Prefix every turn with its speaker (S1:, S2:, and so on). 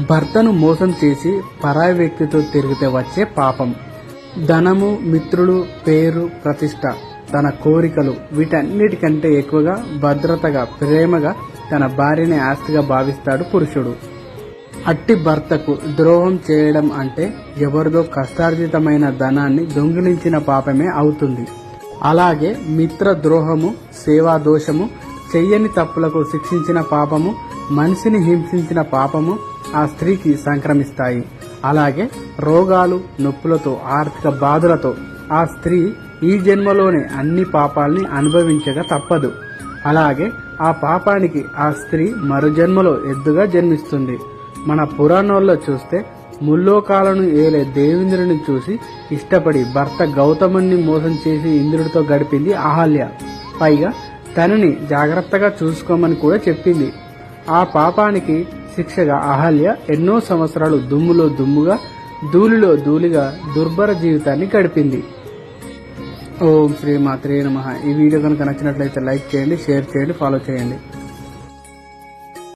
S1: భర్తను మోసం చేసి పరాయి వ్యక్తితో తిరిగితే వచ్చే పాపం. ధనము, మిత్రులు, పేరు, ప్రతిష్ట, తన కోరికలు వీటన్నిటికంటే ఎక్కువగా భద్రతగా, ప్రేమగా తన భార్యని ఆస్తిగా భావిస్తాడు పురుషుడు. అట్టి భర్తకు ద్రోహం చేయడం అంటే ఎవరిదో కష్టార్జితమైన ధనాన్ని దొంగిలించిన పాపమే అవుతుంది. అలాగే మిత్ర ద్రోహము, సేవా దోషము, చెయ్యని తప్పులకు శిక్షించిన పాపము, మనిషిని హింసించిన పాపము ఆ స్త్రీకి సంక్రమిస్తాయి. అలాగే రోగాలు, నొప్పులతో, ఆర్థిక బాధలతో ఆ స్త్రీ ఈ జన్మలోనే అన్ని పాపాల్ని అనుభవించక తప్పదు. అలాగే ఆ పాపానికి ఆ స్త్రీ మరో జన్మలో ఎద్దుగా జన్మిస్తుంది. మన పురాణాల్లో చూస్తే ముల్లోకాలను ఏలే దేవేంద్రుని చూసి ఇష్టపడి భర్త గౌతముని మోసం చేసి ఇంద్రుడితో గడిపింది అహల్య. పైగా తనని జాగ్రత్తగా చూసుకోమని కూడా చెప్పింది. ఆ పాపానికి శిక్షగా అహల్య ఎన్నో సంవత్సరాలు దుమ్ములో దుమ్ముగా, ధూళిలో ధూళిగా దుర్భర జీవితాన్ని గడిపింది. ఓం శ్రీ మాత్రే నమః. ఈ వీడియో కనుక నచ్చినట్లయితే లైక్ చేయండి, షేర్ చేయండి, ఫాలో చేయండి.